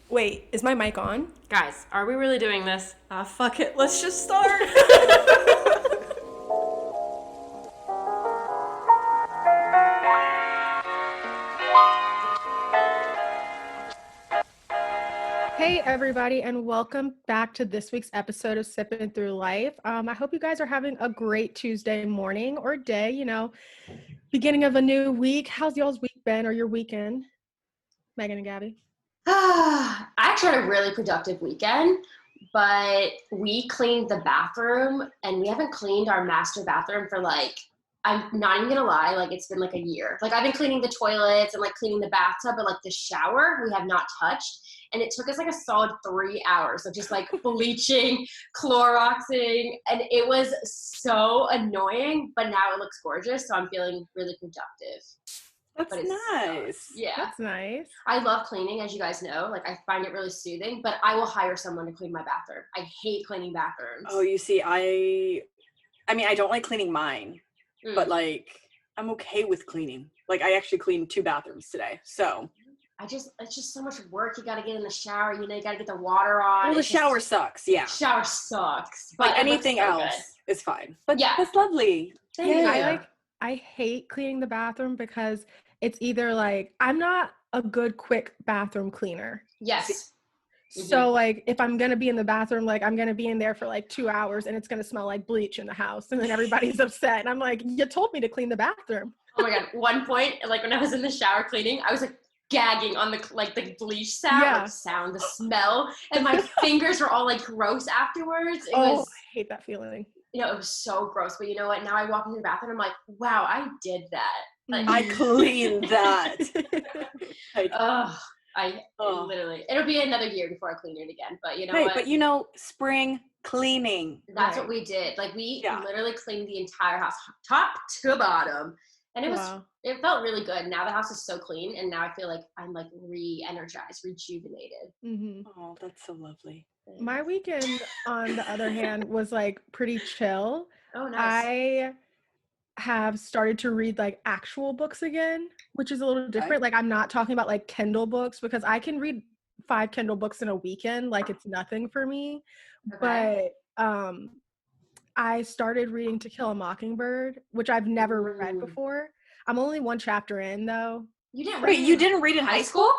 Wait, is my mic on? Guys, are we really doing this? Fuck it. Let's just start. Hey, everybody, and welcome back to this week's episode of Sipping Through Life. I hope you guys are having a great Tuesday morning or day, beginning of a new week. How's y'all's week been or your weekend, Megan and Gabby? I actually had a really productive weekend, but we cleaned the bathroom and we haven't cleaned our master bathroom for I'm not even gonna lie, it's been like a year. I've been cleaning the toilets and cleaning the bathtub, but the shower we have not touched. And it took us a solid 3 hours of just bleaching, Cloroxing, and it was so annoying, but now it looks gorgeous, so I'm feeling really productive. That's nice. Yeah. That's nice. I love cleaning, as you guys know. I find it really soothing, but I will hire someone to clean my bathroom. I hate cleaning bathrooms. Oh, you see, I don't like cleaning mine, but I'm okay with cleaning. I actually cleaned 2 bathrooms today, so. It's just so much work. You got to get in the shower. You got to get the water on. Well, the shower sucks, yeah. Shower sucks. But anything else is fine. But yeah, that's lovely. Yeah. I hate cleaning the bathroom because it's either I'm not a good quick bathroom cleaner. Yes. So if I'm going to be in the bathroom, I'm going to be in there for 2 hours and it's going to smell like bleach in the house. And then everybody's upset. And I'm like, you told me to clean the bathroom. Oh my God. One point, when I was in the shower cleaning, I was gagging on the bleach sound, the smell. And my fingers were all gross afterwards. I hate that feling. It was so gross. But you know what? Now I walk into the bathroom, I'm like, wow, I did that. I cleaned that. Literally, it'll be another year before I clean it again. But you know what? But spring cleaning. That's what we did. Literally cleaned the entire house, top to bottom. And it felt really good. Now the house is so clean, and now I feel like I'm re-energized, rejuvenated. Mm-hmm. Oh, that's so lovely. My weekend, on the other hand, was pretty chill. Oh, nice. I have started to read actual books again, which is a little different. I'm not talking about Kindle books, because I can read 5 Kindle books in a weekend. It's nothing for me. Okay. But I started reading To Kill a Mockingbird, which I've never read before. I'm only 1 chapter in, though. You didn't read? Wait, you didn't read in high school?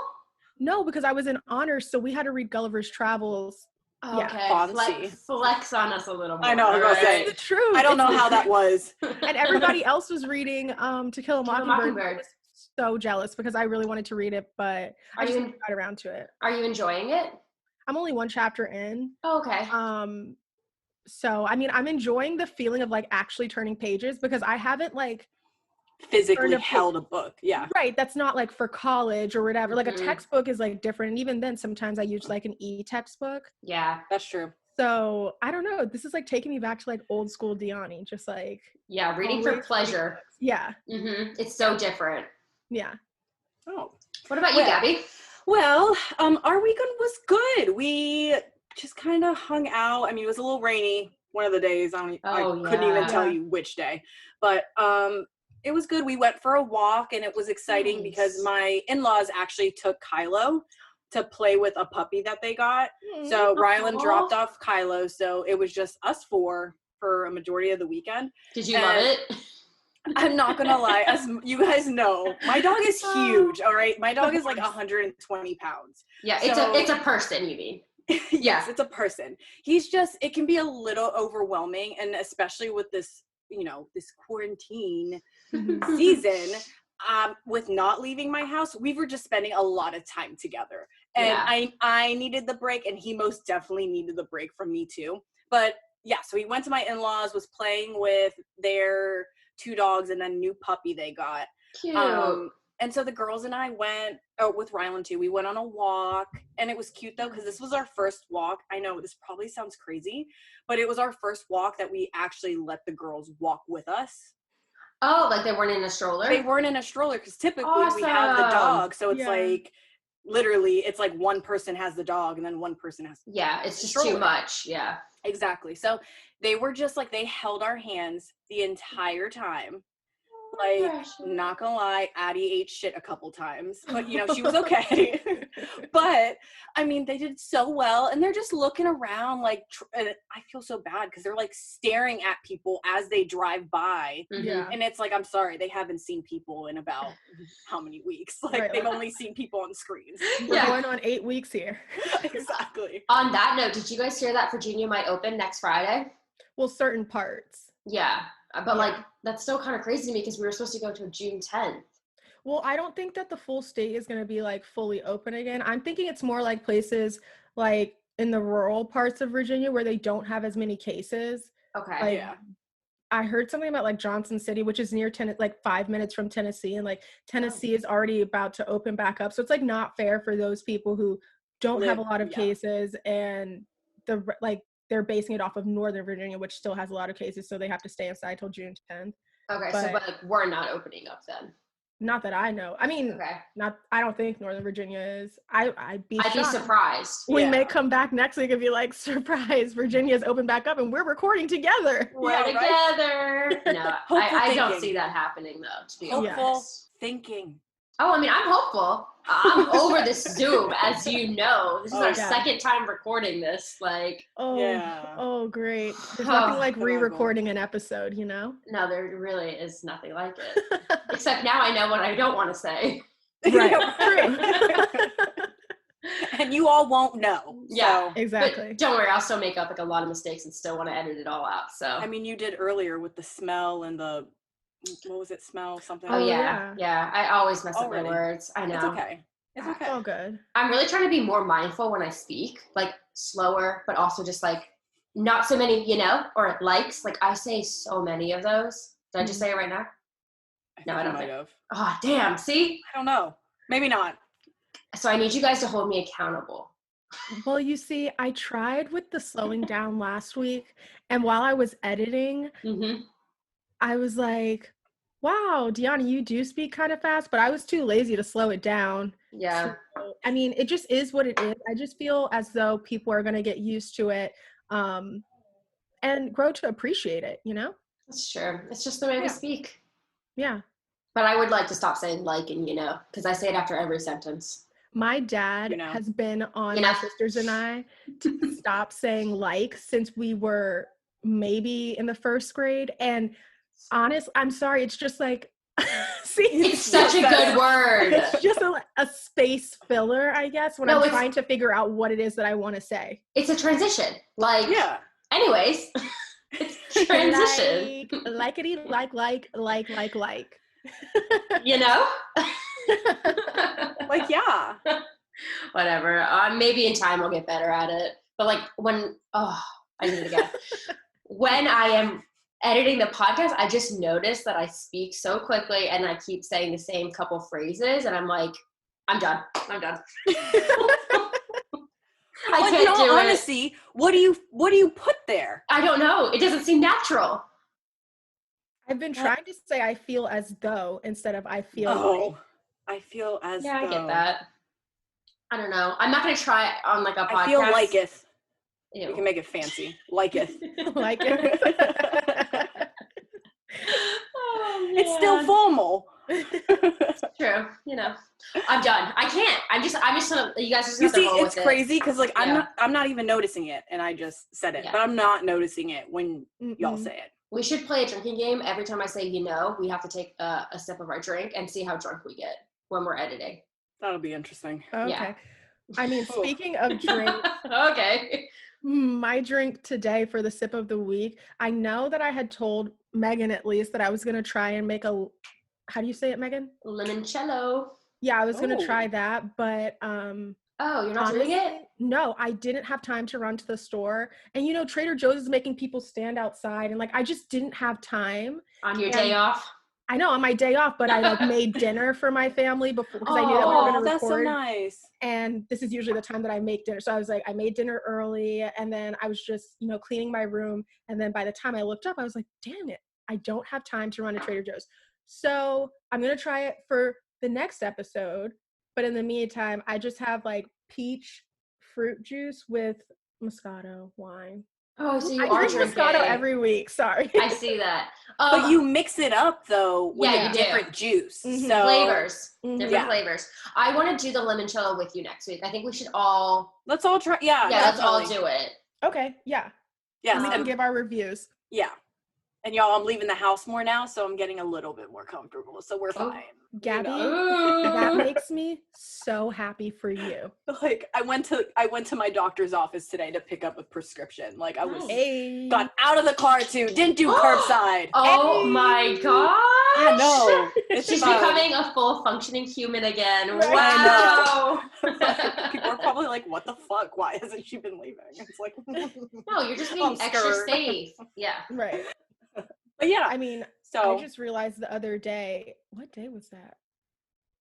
No, because I was in honors, so we had to read Gulliver's Travels. Oh, okay, flex on us a little more. I know, I was gonna say the truth. I don't know how that was. And everybody else was reading To Kill a Mockingbird. I was so jealous because I really wanted to read it, but I just never got around to it. Are you enjoying it? I'm only 1 chapter in. Oh, okay. So I'm enjoying the feeling of actually turning pages, because I haven't physically held a book. Yeah. Right. That's not for college or whatever. A textbook is different. And even then, sometimes I use an e-textbook. Yeah, that's true. So I don't know. This is taking me back to old school Deani, just reading for pleasure. Yeah. Mm-hmm. It's so different. Yeah. Oh. What about you, Gabby? Well, our weekend was good. We just kind of hung out. It was a little rainy one of the days. I couldn't even tell you which day, but it was good. We went for a walk, and it was exciting because my in-laws actually took Kylo to play with a puppy that they got. So Rylan dropped off Kylo, so it was just us 4 for a majority of the weekend. Did you love it? I'm not gonna lie, as you guys know, my dog is huge. All right, my dog is 120 pounds. Yeah, it's a person, you mean? Yes, it's a person. It can be a little overwhelming, and especially with this, this quarantine season, with not leaving my house, we were just spending a lot of time together. And I needed the break, and he most definitely needed the break from me too. But yeah, so he went to my in-laws, was playing with their 2 dogs and then a new puppy they got. Cute. And so the girls and I went, with Rylan too, we went on a walk, and it was cute though, because this was our first walk. I know this probably sounds crazy, but it was our first walk that we actually let the girls walk with us. Oh, they weren't in a stroller? They weren't in a stroller, because typically we have the dog, so it's literally, it's one person has the dog and then one person has the it's just too much. Yeah. Exactly. So they were just they held our hands the entire time. Like, not gonna lie, Addie ate shit a couple times, but you know, she was okay. But I mean, they did so well, and they're just looking around like, and I feel so bad because they're like staring at people as they drive by. Yeah. And it's like, I'm sorry, they haven't seen people in about how many weeks? Like, Right, they've like- only seen people on screens. We're going on 8 weeks here. Exactly. On that note, did you guys hear that Virginia might open next Friday? Well, certain parts. Yeah, but like that's still kind of crazy to me because we were supposed to go to June 10th. Well, I don't think that the full state is going to be like fully open again. I'm thinking it's more like places like in the rural parts of Virginia where they don't have as many cases. Okay. Like, Yeah. I heard something about like Johnson City, which is near like 5 minutes from Tennessee, and like Tennessee is already about to open back up. So it's like not fair for those people who don't have a lot of cases, and they're basing it off of Northern Virginia, which still has a lot of cases, so they have to stay inside till June 10th. Okay, but like we're not opening up then. Not that I know. I mean, I don't think Northern Virginia is. I'd be surprised. We may come back next week and be like, surprise, Virginia's open back up and we're recording together. We're together. No, I don't see that happening though, to be honest. Thinking. Oh, I mean, I'm hopeful. I'm over this Zoom, as you know. This is our second time recording this. Like, oh, great. There's nothing like re-recording an episode, you know? No, there really is nothing like it. Except now I know what I don't want to say. Right. True. And you all won't know. Yeah, so. Exactly. But don't worry, I'll still make up like a lot of mistakes and still want to edit it all out. So I mean, you did earlier with the smell and the what was it? Smell something. Oh yeah. I always mess up my words. I know. It's okay. It's okay. It's all good. I'm really trying to be more mindful when I speak, like slower, but also just like not so many, you know, or likes. Like I say so many of those. Did I just say it right now? No, I don't might have. Oh, damn. See? I don't know. Maybe not. So I need you guys to hold me accountable. Well, you see, I tried with the slowing down last week, and while I was editing, I was like, wow, Deanna, you do speak kind of fast, but I was too lazy to slow it down. Yeah. So, I mean, it just is what it is. I just feel as though people are going to get used to it and grow to appreciate it, you know? That's true. It's just the way we speak. Yeah. But I would like to stop saying like and, you know, because I say it after every sentence. My dad has been on my sisters and I to stop saying like since we were maybe in the first grade. And I'm sorry, it's just like, see, it's such a good word. It's just a space filler, I guess, when I'm trying to figure out what it is that I want to say. It's a transition. Like, anyways, it's transition. Like-ity, like. You know? Like, yeah. Whatever. Maybe in time I'll get better at it. But like I need it again. When I am editing the podcast, I just notice that I speak so quickly and I keep saying the same couple phrases and I'm like, I'm done. I can't do it. Honestly, what do you put there? I don't know. It doesn't seem natural. I've been trying to say I feel as though instead of I feel like. I feel as though. Yeah, I get that. I don't know. I'm not going to try it on like a podcast. I feel liketh. Ew. You can make it fancy. Liketh. Like it. Oh, it's still formal. True. You know, I'm done. I can't. I'm just gonna, you guys just you see, it's crazy because like I'm not even noticing it and I just said it, but I'm not noticing it when y'all say it. We should play a drinking game. Every time I say, you know, we have to take a sip of our drink and see how drunk we get when we're editing. That'll be interesting. Okay. Yeah. I mean, speaking of drinks. Okay. My drink today for the sip of the week, I know that I had told Megan at least that I was going to try and make how do you say it, Megan? Limoncello. Yeah, I was going to try that, but oh, you're not doing it? No, I didn't have time to run to the store. And you know, Trader Joe's is making people stand outside and like I just didn't have time. On your day off? I know, on my day off, but I like made dinner for my family before because I knew that we were going to record. That's so nice. And this is usually the time that I make dinner. So I was like, I made dinner early and then I was just, you know, cleaning my room. And then by the time I looked up, I was like, damn it, I don't have time to run to Trader Joe's. So I'm going to try it for the next episode. But in the meantime, I just have like peach fruit juice with Moscato wine. Oh, so you I are drink drinking. Moscato every week. Sorry. I see that. But you mix it up though with Yeah, you do. different juice. Mhm. So Flavors. Different Yeah. flavors. I want to do the limoncello with you next week. I think we should all. let's all try. Yeah, Let's all definitely. do it. Okay. Yeah. Yes, And we can give our reviews. yeah. And y'all, I'm leaving the house more now, so I'm getting a little bit more comfortable. So we're Oh. fine. Gabby, Ooh. that makes me so happy for you. Like I went to my doctor's office today to pick up a prescription. Like I was Hey. got out of the car too, didn't do curbside. Oh Hey. my gosh. I know. It's She's fun. becoming a full functioning human again. Right. Wow. People are probably like, what the fuck? Why hasn't she been leaving? It's like No, you're just being I'm extra scared. safe. Yeah. Right. But yeah, I mean, so I just realized the other day, what day was that?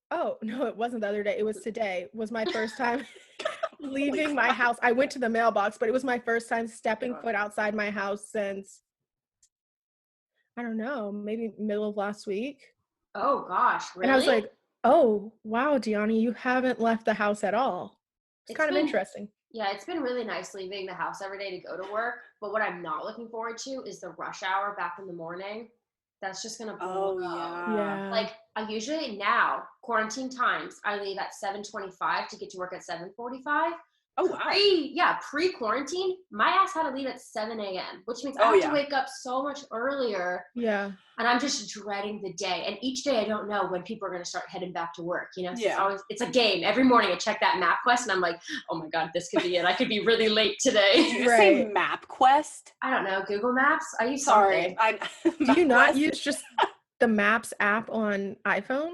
Oh, no, it wasn't the other day. It was today. Was my first time leaving my house. I went to the mailbox, but it was my first time stepping foot outside my house since, I don't know, maybe middle of last week. Oh gosh, really? And I was like, oh, wow, Gianni, you haven't left the house at all. It's kind of interesting. Yeah, it's been really nice leaving the house every day to go to work. But what I'm not looking forward to is the rush hour back in the morning. That's just going to blow up. Yeah. Like I usually now, quarantine times, I leave at 7:25 to get to work at 7:45. Oh wow. Pre-quarantine, my ass had to leave at 7 a.m., which means I have to wake up so much earlier. Yeah. And I'm just dreading the day. And each day I don't know when people are going to start heading back to work. You know, so it's a game. Every morning I check that MapQuest and I'm like, oh my God, this could be it. I could be really late today. Did you just say MapQuest? I don't know. Google Maps? I use Sorry. something. Do you not use just the Maps app on iPhone?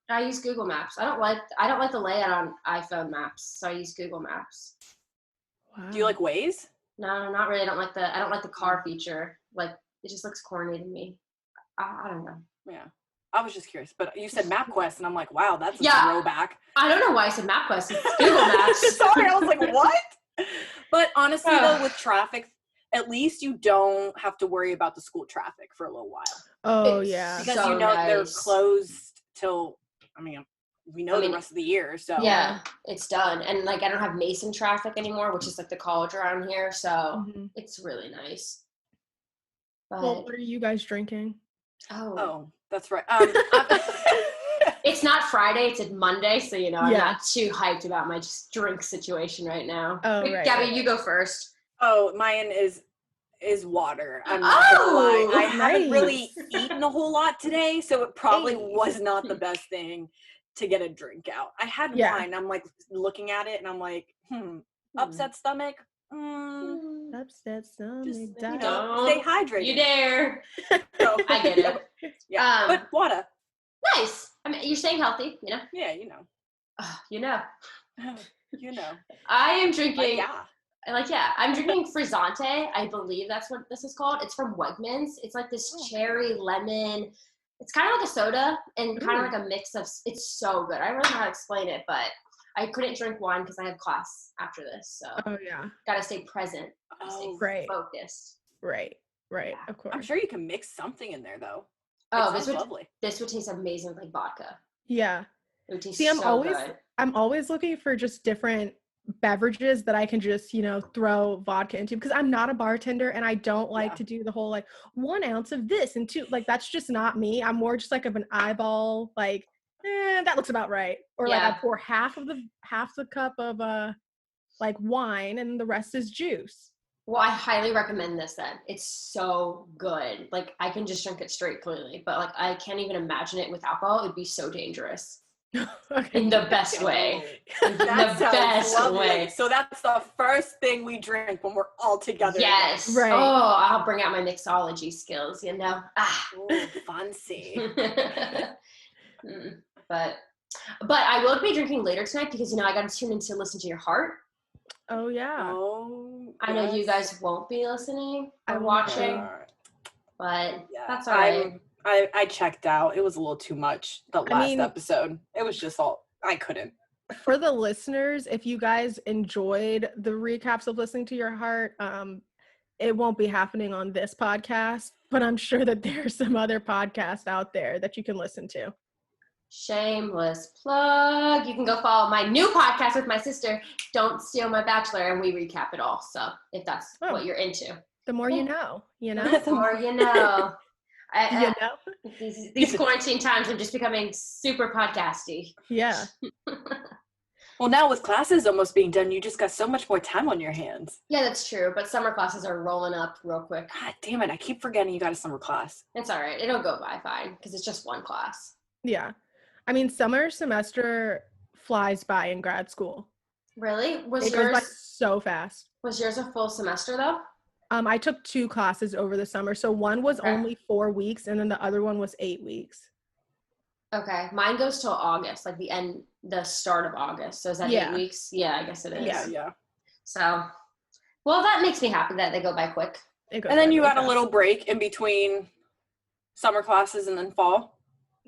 I use Google Maps. I don't like the layout on iPhone Maps, so I use Google Maps. Wow. Do you like Waze? No, not really. I don't like the car feature. Like it just looks corny to me. I don't know. Yeah. I was just curious, but you said MapQuest, and I'm like, wow, that's a throwback. I don't know why I said MapQuest. It's Google Maps. Sorry, I was like, what? But honestly, though, with traffic, at least you don't have to worry about the school traffic for a little while. Oh, yeah. Because so they're closed till, we know the rest of the year, so. Yeah, it's done. And, like, I don't have Mason traffic anymore, which is, like, the college around here, so it's really nice. But, well, what are you guys drinking? Oh, that's right. It's not Friday, it's Monday, so, I'm not too hyped about my just drink situation right now. Oh, right. Gabby, you go first. Oh, mine is water. I'm not gonna lie. I haven't really eaten a whole lot today, so it probably was not the best thing to get a drink out. I had wine. I'm like looking at it and I'm like, upset stomach. Upset stomach. Just, stay hydrated. You dare. So, I get it. Yeah, but water. Nice. I mean, you're staying healthy, Yeah, you know. You know. I am drinking. I'm drinking Frizzante. I believe that's what this is called. It's from Wegmans. It's like this cherry lemon. It's kind of like a soda and kind of like a mix of. It's so good. I don't know how to explain it, but I couldn't drink wine because I have class after this. So gotta stay present. Stay focused. Right. Of course. I'm sure you can mix something in there though. Oh, this would taste amazing with like vodka. Yeah. It would taste good. I'm always looking for just different beverages that I can just, throw vodka into because I'm not a bartender and I don't like to do the whole like 1 ounce of this and 2, like that's just not me. I'm more just like of an eyeball, like, that looks about right. Or like I pour half the cup of like wine and the rest is juice. Well, I highly recommend this then. It's so good. Like I can just drink it straight clearly, but like I can't even imagine it with alcohol. It would be so dangerous. In the best way. In the best way. So that's the first thing we drink when we're all together. Yes. Right. Oh, I'll bring out my mixology skills, Ooh, fancy. But I will be drinking later tonight because I got to tune in to listen to your heart. Oh yeah. Oh, I know you guys won't be listening or watching, but that's all right. I checked out. It was a little too much, the last episode. It was just I couldn't. For the listeners, if you guys enjoyed the recaps of Listening to Your Heart, it won't be happening on this podcast, but I'm sure that there's some other podcasts out there that you can listen to. Shameless plug. You can go follow my new podcast with my sister, Don't Steal My Bachelor, and we recap it all. So if that's what you're into. The more you know, The more you know. You know? These quarantine times, I'm just becoming super podcasty. Yeah. Well, now with classes almost being done, you just got so much more time on your hands. Yeah, that's true. But summer classes are rolling up real quick. God damn it. I keep forgetting you got a summer class. It's all right. It'll go by fine because it's just one class. Yeah. I mean, summer semester flies by in grad school. Really? It goes by so fast. Was yours a full semester though? I took 2 classes over the summer. So one was only 4 weeks and then the other one was 8 weeks. Okay. Mine goes till August, like the start of August. So is that 8 weeks? Yeah, I guess it is. Yeah. So, well, that makes me happy that they go by quick. And then you got a little break in between summer classes and then fall?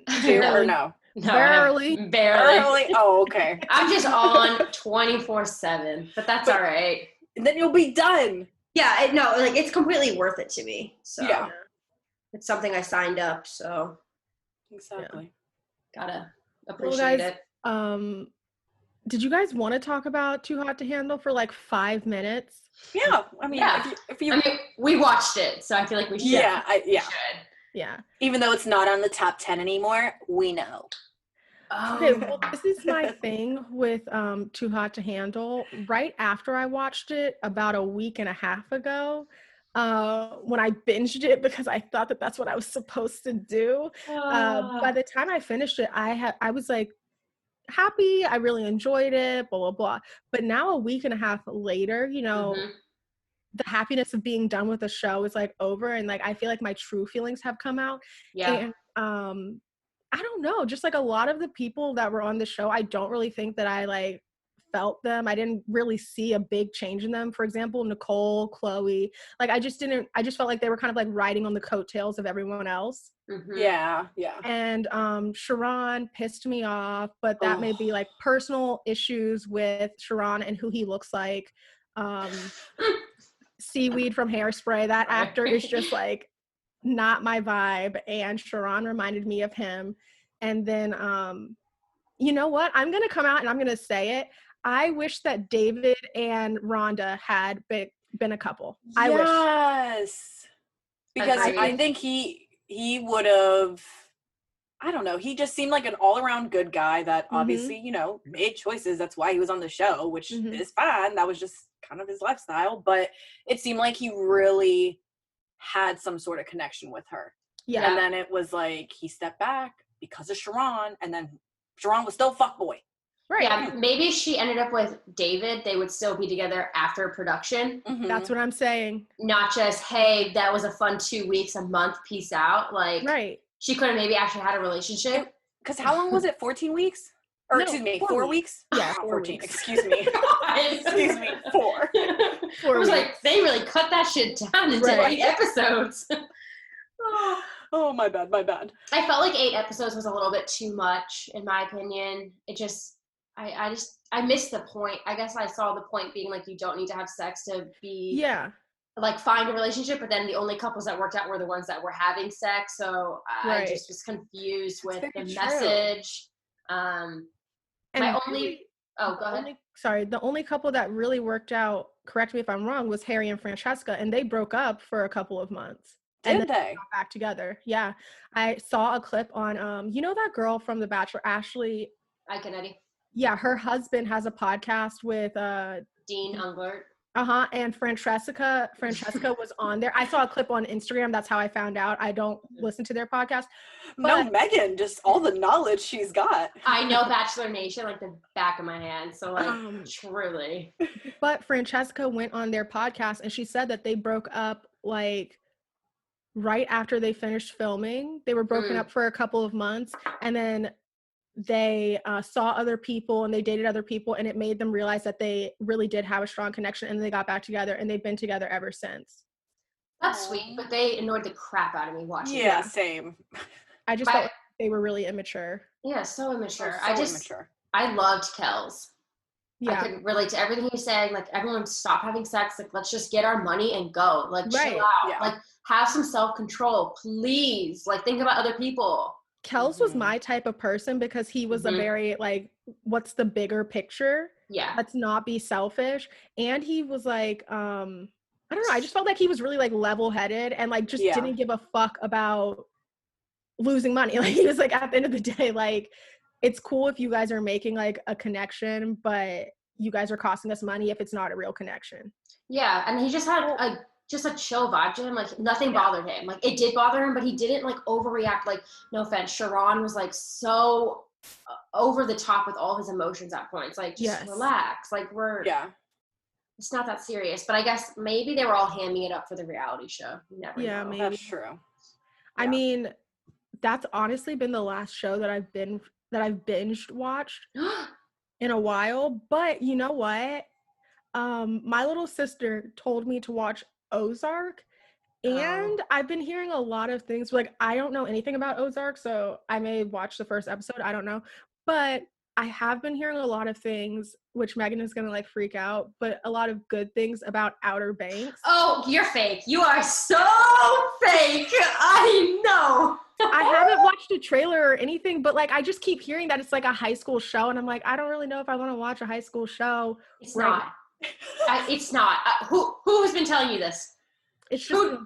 Or no? No, Barely. Barely? Oh, okay. I'm just on 24/7, but that's all right. And then you'll be done. Yeah, it's completely worth it to me. So yeah. It's something I signed up, so. Exactly. Gotta appreciate it. Did you guys want to talk about Too Hot to Handle for like 5 minutes? Yeah. I mean, if you we watched it, so I feel like we should. Yeah. We should. Yeah. Even though it's not on the top 10 anymore, we know. Okay, well, this is my thing with Too Hot to Handle. Right after I watched it about a week and a half ago, when I binged it because I thought that that's what I was supposed to do. By the time I finished it, I was like happy. I really enjoyed it, blah, blah, blah. But now a week and a half later, the happiness of being done with the show is like over. And like, I feel like my true feelings have come out. Yeah. And I don't know, just like a lot of the people that were on the show, I don't really think that I like felt them. I didn't really see a big change in them. For example, Nicole, Chloe, like I just felt like they were kind of like riding on the coattails of everyone else. Mm-hmm. Yeah. And Sharon pissed me off, but that may be like personal issues with Sharon and who he looks like. Seaweed from Hairspray, that actor is just like not my vibe, and Sharon reminded me of him. And then you know what, I'm gonna come out and I'm gonna say it, I wish that David and Rhonda had been a couple. I wish, because I think he would have, I don't know, he just seemed like an all-around good guy that obviously made choices. That's why he was on the show, which is fine. That was just kind of his lifestyle, but it seemed like he really had some sort of connection with her. Yeah. And then it was like he stepped back because of Sharon, and then Sharon was still fuckboy. Right. Yeah, maybe she ended up with David. They would still be together after production. Mm-hmm. That's what I'm saying. Not just, hey, that was a fun 2 weeks, a month, peace out. Like, right. She could have maybe actually had a relationship. Because how long was it? 14 weeks? Or, excuse me, 4 weeks? Yeah, 14. Excuse me. Excuse me, 4. I was like, they really cut that shit down into 8 episodes. Oh, my bad. I felt like 8 episodes was a little bit too much, in my opinion. It just, I missed the point. I guess I saw the point being like, you don't need to have sex to be, like, find a relationship, but then the only couples that worked out were the ones that were having sex, so I just was confused with the message. The only couple that really worked out, correct me if I'm wrong, was Harry and Francesca, and they broke up for a couple of months. Did they got back together? Yeah, I saw a clip on that girl from The Bachelor, Ashley Iconetti. Yeah, her husband has a podcast with Dean Unglert. And Francesca was on there. I saw a clip on Instagram. That's how I found out. I don't listen to their podcast. No, Megan, just all the knowledge she's got. I know Bachelor Nation like the back of my hand. So like truly. But Francesca went on their podcast and she said that they broke up like right after they finished filming. They were broken up for a couple of months, and then they saw other people and they dated other people, and it made them realize that they really did have a strong connection, and they got back together, and they've been together ever since. That's sweet, but they annoyed the crap out of me watching. Yeah, same. I just felt like they were really immature. Yeah, so immature. Immature. I loved Kells. Yeah. I could relate to everything he was saying. Like, everyone stop having sex. Like, let's just get our money and go. Like, chill out. Yeah. Like, have some self-control, please. Like, think about other people. Kels was my type of person because he was a very like, what's the bigger picture? Yeah. Let's not be selfish. And he was like, I don't know. I just felt like he was really like level-headed and like just didn't give a fuck about losing money. Like he was like, at the end of the day, like, it's cool if you guys are making like a connection, but you guys are costing us money if it's not a real connection. Yeah, and he just had just a chill vibe to him. Like nothing bothered him. Like it did bother him, but he didn't like overreact. Like no offense, Sharon was like so over the top with all his emotions at points. Like just relax. Like it's not that serious. But I guess maybe they were all hamming it up for the reality show. You never know. Maybe. That's true. I mean, that's honestly been the last show that I've binged watched in a while. But you know what? My little sister told me to watch Ozark, and I've been hearing a lot of things. Like, I don't know anything about Ozark, so I may watch the first episode. I don't know. But I have been hearing a lot of things, which Megan is going to like freak out, but a lot of good things about Outer Banks. Oh, you're fake. You are so fake. I know. I haven't watched a trailer or anything, but like I just keep hearing that it's like a high school show, and I'm like, I don't really know if I want to watch a high school show. It's not. It's not. Who has been telling you this? It's just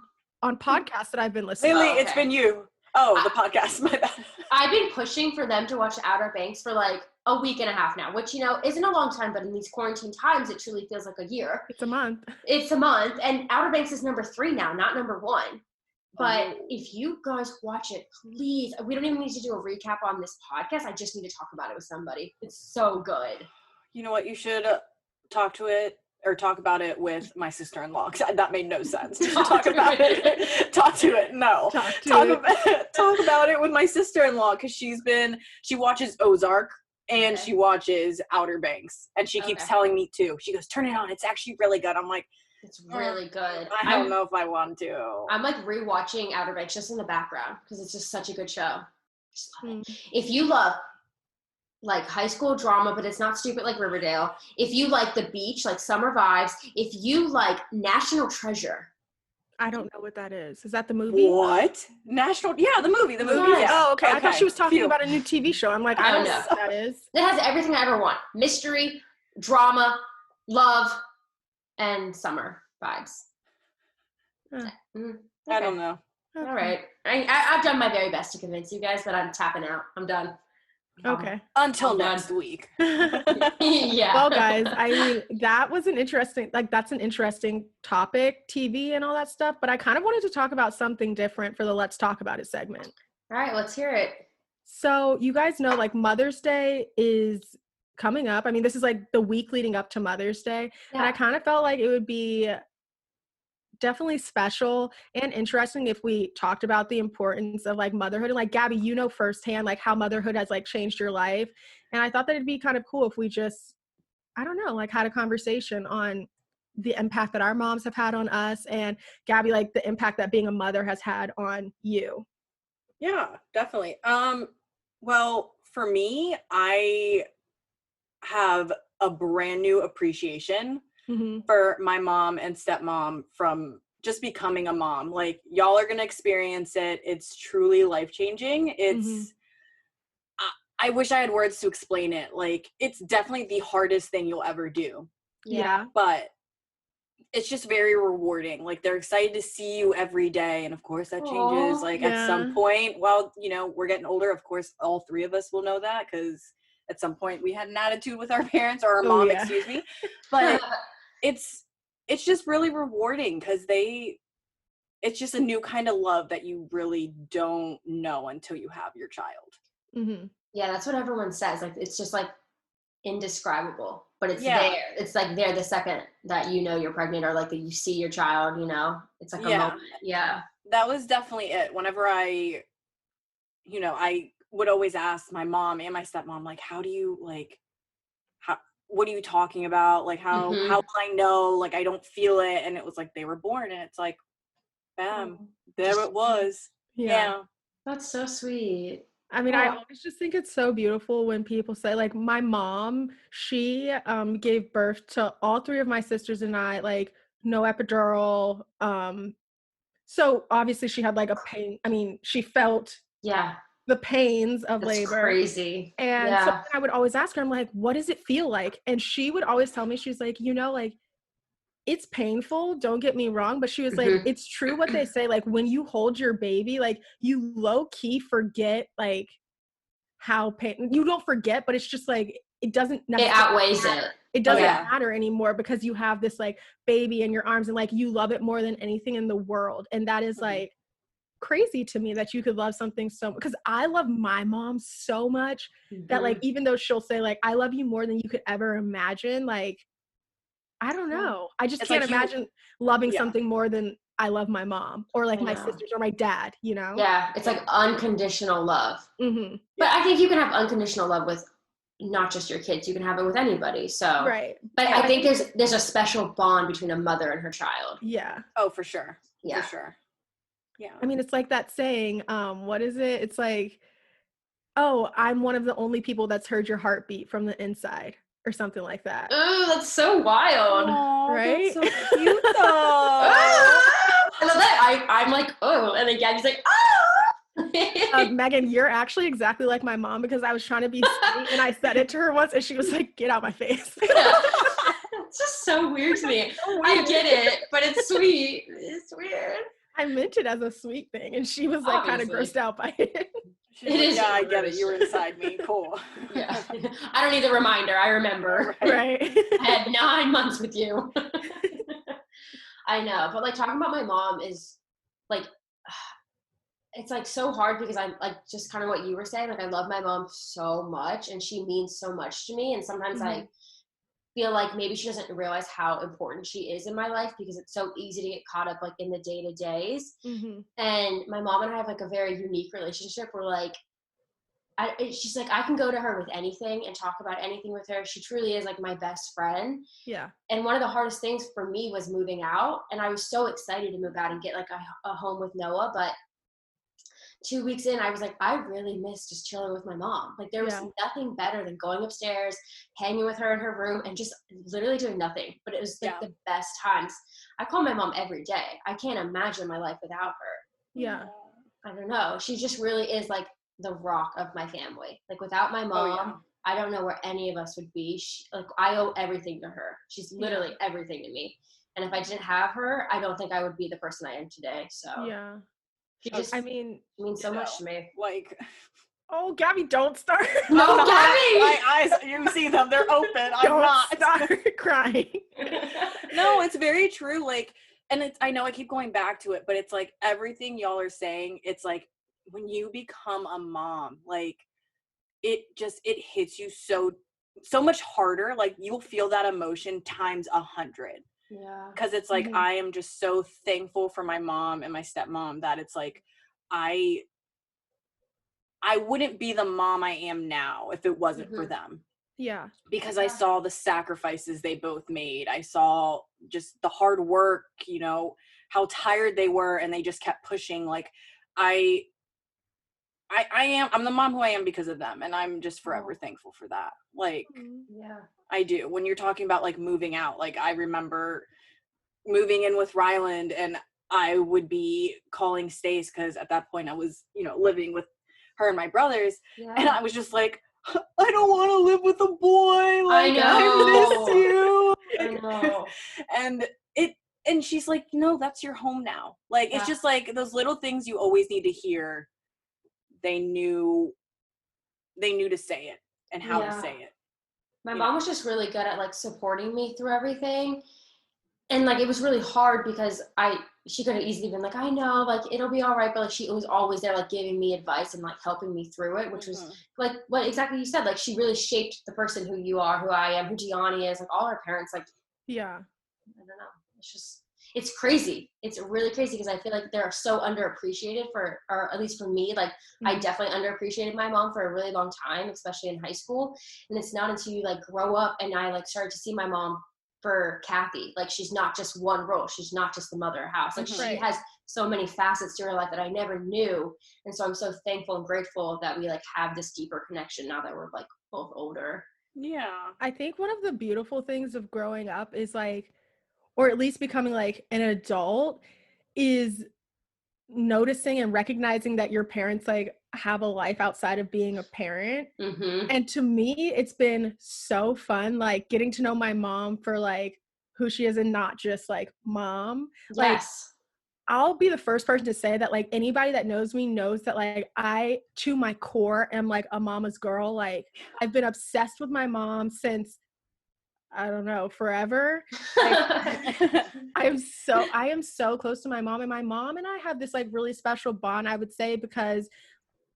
on podcasts that I've been listening. Lily, it's been you. Oh, the podcast. My bad. I've been pushing for them to watch Outer Banks for like a week and a half now, which, you know, isn't a long time, but in these quarantine times, it truly feels like a year. It's a month. It's a month. And Outer Banks is number 3 now, not number 1. But if you guys watch it, please, we don't even need to do a recap on this podcast. I just need to talk about it with somebody. It's so good. You know what? You should talk about it with my sister-in-law, because that made no sense. Talk about it. Talk to it. No. Talk about it with my sister-in-law, because she watches Ozark and she watches Outer Banks, and she keeps telling me too. She goes, turn it on. It's actually really good. I'm like, it's really good. I don't know if I want to. I'm like rewatching Outer Banks just in the background because it's just such a good show. Just love it. If you love like high school drama, but it's not stupid like Riverdale. If you like the beach, like summer vibes. If you like National Treasure. I don't know what that is. Is that the movie? What? National? Yeah, the movie. Yeah. Oh, okay. I thought she was talking about a new TV show. I'm like, I don't know what that is. It has everything I ever want. Mystery, drama, love, and summer vibes. I don't know. Okay. All right. I've done my very best to convince you guys, but I'm tapping out. I'm done. Okay. Until next week. Yeah. Well, guys, I mean, that's an interesting topic, TV and all that stuff, but I kind of wanted to talk about something different for the Let's Talk About It segment. All right, let's hear it. So you guys know, like, Mother's Day is coming up. I mean, this is like the week leading up to Mother's Day. Yeah. And I kind of felt like it would be definitely special and interesting if we talked about the importance of like motherhood. And like, Gabby, you know firsthand like how motherhood has like changed your life. And I thought that it'd be kind of cool if we just, I don't know, like had a conversation on the impact that our moms have had on us, and Gabby, like the impact that being a mother has had on you. Yeah, definitely. Well, for me, I have a brand new appreciation for my mom and stepmom from just becoming a mom. Like, y'all are gonna experience it. It's truly life-changing. It's I wish I had words to explain it. Like, it's definitely the hardest thing you'll ever do. Yeah. But it's just very rewarding. Like, they're excited to see you every day. And of course that changes. Like, at some point, well, you know, we're getting older. Of course, all 3 of us will know that, because at some point we had an attitude with our parents, or our mom, excuse me. But it's just really rewarding, because it's just a new kind of love that you really don't know until you have your child. Yeah, that's what everyone says. Like, it's just like indescribable, but it's there. It's like there the second that you know you're pregnant, or like that you see your child, you know, it's like a moment. Yeah. That was definitely it. Whenever I would always ask my mom and my stepmom, like, what are you talking about? Like, how will I know? Like, I don't feel it. And it was like, they were born, and it's like, bam, there it was. Yeah. That's so sweet. I mean, I always just think it's so beautiful when people say, like, my mom, she gave birth to all 3 of my sisters and I, like, no epidural. So obviously she had like a pain. I mean, she felt the pains of That's labor. crazy. And so I would always ask her, I'm like, what does it feel like? And she would always tell me, she's like, you know, like, it's painful, don't get me wrong, but she was like, it's true what they say, like, when you hold your baby, like, you low-key forget, like, how you don't forget, but it's just like, it doesn't necessarily it outweighs matter. it. It doesn't matter anymore because you have this, like, baby in your arms and, like, you love it more than anything in the world. And that is, like, crazy to me that you could love something so, because I love my mom so much that, like, even though she'll say, like, I love you more than you could ever imagine, like, I don't know. I just can't imagine loving something more than I love my mom or like my sisters or my dad, you know? Yeah, it's like unconditional love. Mm-hmm. But I think you can have unconditional love with not just your kids. You can have it with anybody. So, right. But I think there's a special bond between a mother and her child. Yeah. Oh, for sure. Yeah. For sure. Yeah. I mean, it's like that saying, what is it? It's like, oh, I'm one of the only people that's heard your heartbeat from the inside or something like that. Oh, that's so wild. Aww, right? That's so cute though. I love that. I'm like, oh, and then Gabby's like, oh. Megan, you're actually exactly like my mom because I was trying to be sweet and I said it to her once and she was like, get out my face. It's just so weird to me. So I get it, but it's sweet. It's weird. I meant it as a sweet thing and she was like kind of grossed out by it. It is. Yeah, I get it. You were inside me. Cool. Yeah. I don't need the reminder. I remember. Right. I had 9 months with you. I know. But like talking about my mom is like, it's like so hard because I'm like just kind of what you were saying. Like I love my mom so much and she means so much to me. And sometimes I feel like maybe she doesn't realize how important she is in my life because it's so easy to get caught up like in the day-to-days. And my mom and I have like a very unique relationship where like she's like I can go to her with anything and talk about anything with her. She truly is like my best friend. Yeah. And one of the hardest things for me was moving out, and I was so excited to move out and get like a home with Noah, but 2 weeks in, I was like, I really miss just chilling with my mom. Like there was nothing better than going upstairs, hanging with her in her room and just literally doing nothing. But it was like the best times. I call my mom every day. I can't imagine my life without her. Yeah. I don't know. She just really is like the rock of my family. Like without my mom, I don't know where any of us would be. like I owe everything to her. She's literally everything to me. And if I didn't have her, I don't think I would be the person I am today. So yeah. She just, I mean, means so much to me. Like, oh, Gabby, don't start. No, Gabby! My eyes, you see them, they're open. I'm not. Start crying. No, it's very true. Like, and I know I keep going back to it, but it's like everything y'all are saying, it's like when you become a mom, like it hits you so much harder. Like you'll feel that emotion times 100. Yeah. Because it's like, I am just so thankful for my mom and my stepmom that it's like, I wouldn't be the mom I am now if it wasn't for them. Yeah. Because I saw the sacrifices they both made. I saw just the hard work, you know, how tired they were and they just kept pushing. Like I'm the mom who I am because of them. And I'm just forever thankful for that. Like, I do. When you're talking about like moving out, like I remember moving in with Ryland and I would be calling Stace because at that point I was, you know, living with her and my brothers. And I was just like, I don't want to live with a boy. Like, I miss you. I know. And she's like, no, that's your home now. Like, it's just like those little things you always need to hear. They knew to say it and how to say it. My mom was just really good at like supporting me through everything. And like, it was really hard because she could have easily been like, I know, like, it'll be all right. But like, she was always there, like giving me advice and like helping me through it, which was like what exactly you said. Like, she really shaped the person who you are, who I am, who Gianni is, like all our parents, like, I don't know. It's crazy. It's really crazy because I feel like they're so underappreciated or at least for me, like I definitely underappreciated my mom for a really long time, especially in high school. And it's not until you like grow up and I like started to see my mom for Kathy. Like she's not just one role. She's not just the mother of house. Like she has so many facets to her life that I never knew. And so I'm so thankful and grateful that we like have this deeper connection now that we're like both older. Yeah. I think one of the beautiful things of growing up is like, or at least becoming like an adult, is noticing and recognizing that your parents like have a life outside of being a parent. Mm-hmm. And to me, it's been so fun, like getting to know my mom for like who she is and not just like mom. Like, Yes. I'll be the first person to say that like anybody that knows me knows that like I, to my core, am like a mama's girl. Like, I've been obsessed with my mom since, I don't know, forever. Like, I am so close to my mom, and my mom and I have this like really special bond, I would say, because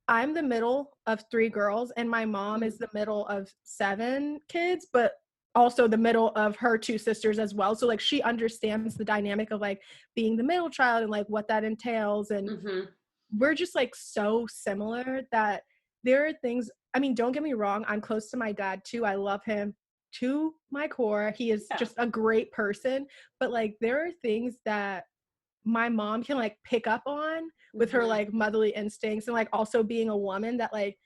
I'm the middle of 3 girls and my mom is the middle of 7 kids, but also the middle of her 2 sisters as well. So like she understands the dynamic of like being the middle child and like what that entails. And Mm-hmm. we're just like so similar that there are things, I mean, don't get me wrong, I'm close to my dad too. I love him to my core. He is just a great person, but like there are things that my mom can like pick up on with her like motherly instincts and like also being a woman that like,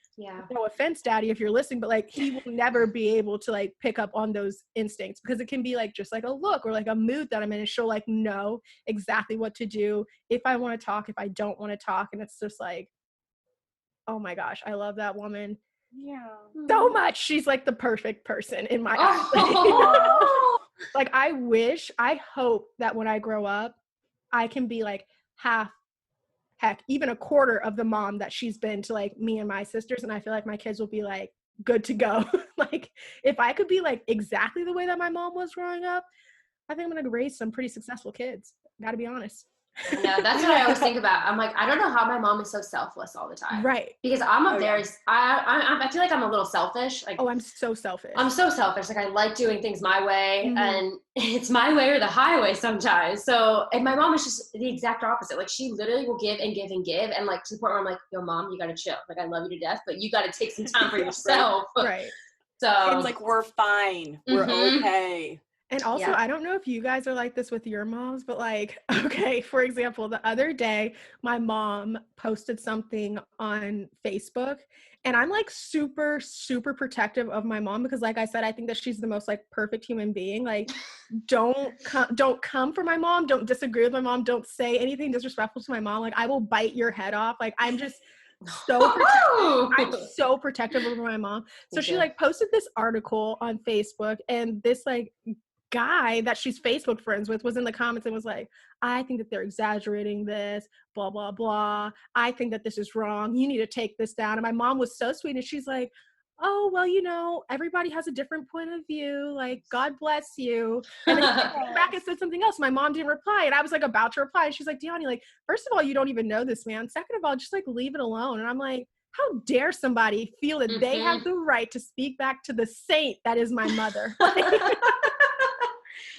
no offense, daddy, if you're listening, but like he will never be able to like pick up on those instincts because it can be like just like a look or like a mood that I'm in, and she'll like know exactly what to do if I want to talk, if I don't want to talk. And it's just like, oh my gosh, I love that woman so much. She's like the perfect person in my eyes. Like I hope that when I grow up I can be like half, heck, even a quarter of the mom that she's been to like me and my sisters. And I feel like my kids will be like good to go. Like if I could be like exactly the way that my mom was growing up, I think I'm going to raise some pretty successful kids. Got to be honest. I know, that's what I always think about. I'm like, I don't know how my mom is so selfless all the time. Right. Because I'm I feel like I'm a little selfish. Like, oh, I'm so selfish. I'm so selfish. Like I like doing things my way, and it's my way or the highway sometimes. So, and my mom is just the exact opposite. Like she literally will give and give and give, and like to the point where I'm like, yo, mom, you got to chill. Like I love you to death, but you got to take some time for yourself. Right. So it's like we're fine. We're okay. And also, I don't know if you guys are like this with your moms, but like, okay, for example, the other day, my mom posted something on Facebook, and I'm like super, super protective of my mom because like I said, I think that she's the most like perfect human being. Like, don't come for my mom. Don't disagree with my mom. Don't say anything disrespectful to my mom. Like, I will bite your head off. Like, I'm just so protective. I'm so protective over my mom. So she like posted this article on Facebook, and this like guy that she's Facebook friends with was in the comments and was like, I think that they're exaggerating this, blah, blah, blah. I think that this is wrong. You need to take this down. And my mom was so sweet. And she's like, oh, well, you know, everybody has a different point of view. Like, God bless you. And then she came back and said something else. My mom didn't reply. And I was like about to reply. And she's like, Deani, like, first of all, you don't even know this man. Second of all, just like leave it alone. And I'm like, how dare somebody feel that they have the right to speak back to the saint that is my mother?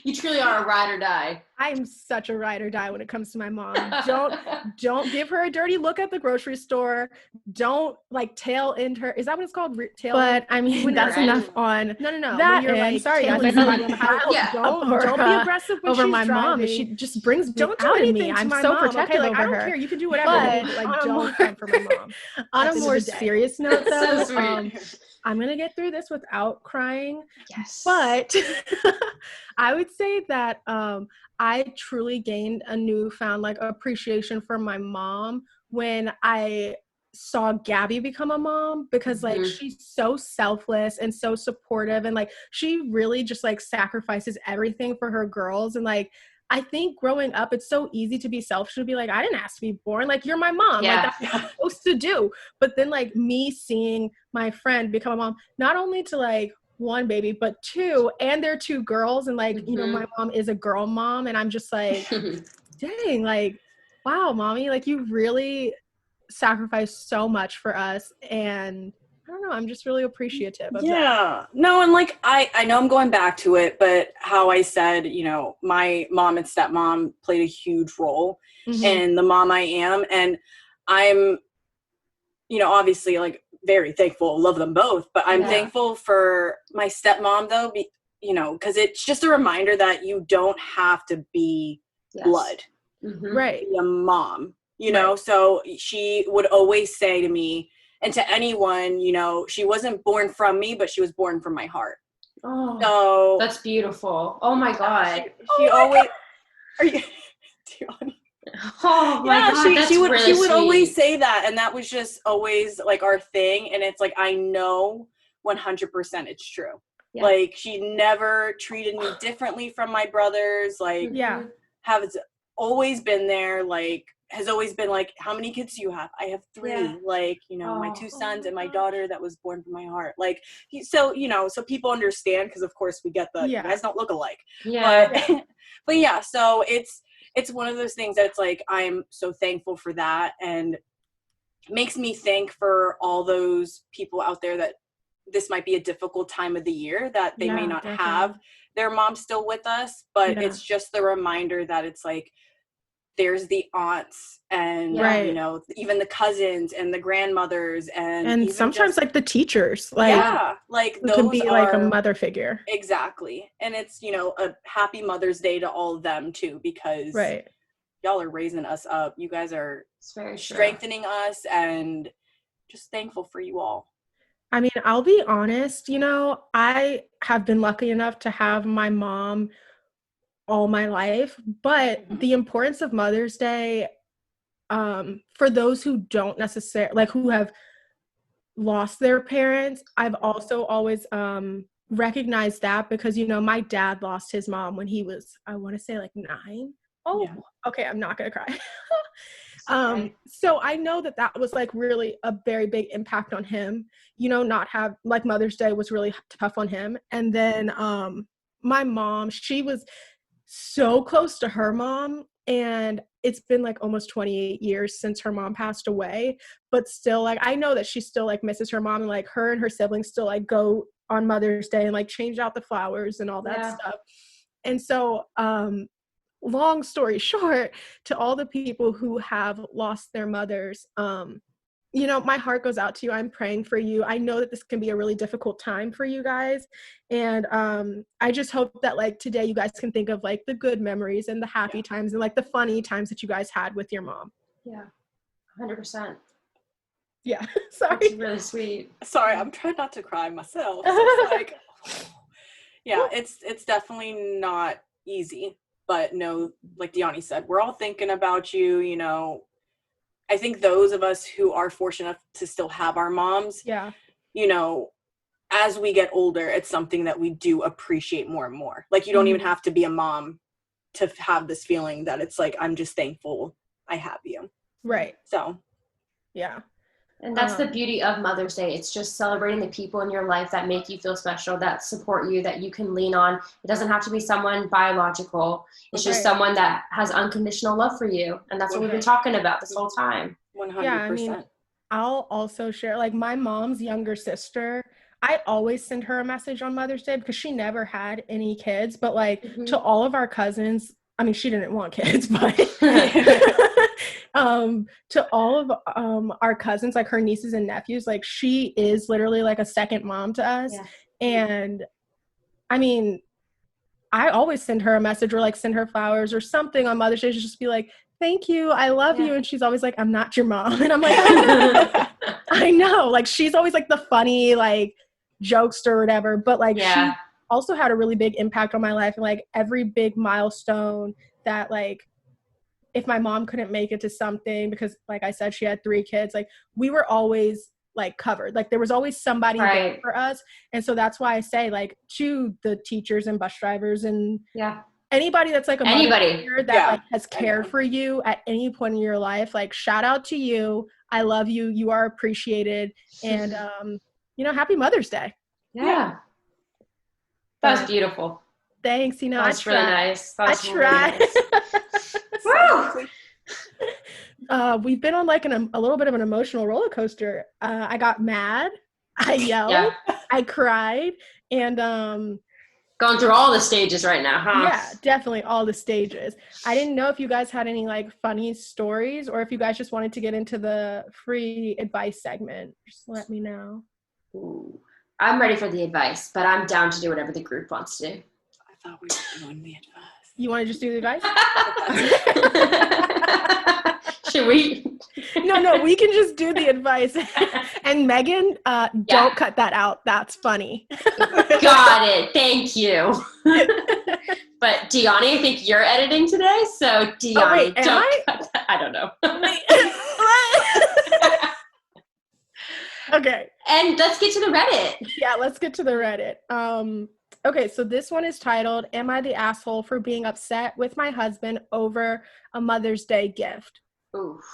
You truly are a ride or die. I am such a ride or die when it comes to my mom. Don't give her a dirty look at the grocery store. Don't like tail end her. Is that what it's called? Tail but I mean, that's enough on no. that. When you're like, sorry, guys, I somebody on the highway. Don't be aggressive when over she's my driving. mom. She just brings don't do out in anything me. to I'm my so mom, protective okay? Like, over I don't her. care. You can do whatever. But like, don't come for my mom. On a more serious note, though, So sweet. I'm gonna get through this without crying. Yes. But I would say that I truly gained a newfound like appreciation for my mom when I saw Gabby become a mom, because like she's so selfless and so supportive, and like she really just like sacrifices everything for her girls. And like I think growing up, it's so easy to be selfish, to be like, I didn't ask to be born. Like, you're my mom. Like, that's what you're supposed to do. But then like me seeing my friend become a mom, not only to like 1 baby, but 2, and they're 2 girls. And like, you know, my mom is a girl mom. And I'm just like, dang, like, wow, mommy, like you really sacrificed so much for us. And I don't know, I'm just really appreciative of that. No, and like I know I'm going back to it, but how I said, you know, my mom and stepmom played a huge role in the mom I am. And I'm, you know, obviously like very thankful, love them both, but I'm thankful for my stepmom though, you know, because it's just a reminder that you don't have to be blood, Right? Be a mom, you know. So she would always say to me and to anyone, you know, she wasn't born from me, but she was born from my heart. Oh, so that's beautiful. Oh my God. She always. Are you? Oh my God, she would really would always sweet. say that, and that was just always like our thing. And it's like I know 100% it's true. Yeah. Like she never treated me differently from my brothers. Like Yeah. has always been there. Like has always been like, how many kids do you have? I have 3. Yeah. Like, you know, my 2 sons and my daughter that was born from my heart. Like, so, you know, so people understand, because of course we get you guys don't look alike. Yeah. But yeah, so it's one of those things that it's like, I'm so thankful for that. And it makes me think for all those people out there that this might be a difficult time of the year, that they may not have their mom still with us, but it's just the reminder that it's like, there's the aunts and, you know, even the cousins and the grandmothers and sometimes like the teachers, like, like those can be like a mother figure. Exactly. And it's, you know, a happy Mother's Day to all of them too, because y'all are raising us up. You guys are strengthening us, and just thankful for you all. I mean, I'll be honest, you know, I have been lucky enough to have my mom all my life, but the importance of Mother's Day, for those who don't necessarily, like, who have lost their parents, I've also always recognized that, because, you know, my dad lost his mom when he was, I want to say like 9. Okay, I'm not gonna cry. So I know that was like really a very big impact on him, you know, not have, like, Mother's Day was really tough on him. And then my mom, she was so close to her mom, and it's been like almost 28 years since her mom passed away, but still, like, I know that she still like misses her mom, and like her and her siblings still like go on Mother's Day and like change out the flowers and all that stuff. And so long story short, to all the people who have lost their mothers, you know, my heart goes out to you. I'm praying for you. I know that this can be a really difficult time for you guys. And I just hope that, like, today you guys can think of like the good memories and the happy times and like the funny times that you guys had with your mom. Yeah, 100%. Yeah, sorry. That's really sweet. Sorry, I'm trying not to cry myself. So it's like, it's definitely not easy. But no, like Deani said, we're all thinking about you, you know. I think those of us who are fortunate enough to still have our moms, you know, as we get older, it's something that we do appreciate more and more. Like, you don't even have to be a mom to have this feeling that it's like, I'm just thankful I have you. Right. So, yeah. And that's the beauty of Mother's Day. It's just celebrating the people in your life that make you feel special, that support you, that you can lean on. It doesn't have to be someone biological. It's just someone that has unconditional love for you. And that's what we've been talking about this whole time. 100%. Yeah, I mean, I'll also share, like, my mom's younger sister, I always send her a message on Mother's Day because she never had any kids. But like to all of our cousins, I mean, she didn't want kids, but to all of our cousins, like her nieces and nephews, like she is literally like a second mom to us. Yeah. And I mean, I always send her a message or like send her flowers or something on Mother's Day to just be like, thank you, I love you. And she's always like, I'm not your mom. And I'm like, I know. Like, she's always like the funny, like, jokester or whatever. But like, she also had a really big impact on my life. And like every big milestone that, like, if my mom couldn't make it to something, because like I said, she had 3 kids, like we were always like covered. Like there was always somebody there for us. And so that's why I say, like, to the teachers and bus drivers and anybody that's like a mother that like has cared for you at any point in your life, like shout out to you. I love you. You are appreciated. And you know, happy Mother's Day. Yeah. That was beautiful. Thanks. You know, that's really nice. I tried. We've been on like a little bit of an emotional roller coaster. I got mad. I yelled. I cried. And going through all the stages right now, huh? Yeah, definitely all the stages. I didn't know if you guys had any like funny stories or if you guys just wanted to get into the free advice segment. Just let me know. Ooh, I'm ready for the advice, but I'm down to do whatever the group wants to do. I thought we were doing the advice. You want to just do the advice? Should we? No, we can just do the advice. And Megan, don't cut that out. That's funny. Got it. Thank you. But Deani, I think you're editing today, so Deani, cut that. I don't know. Okay. And let's get to the Reddit. Yeah, let's get to the Reddit. Okay, so this one is titled, Am I the Asshole for Being Upset with My Husband Over a Mother's Day Gift? Oof.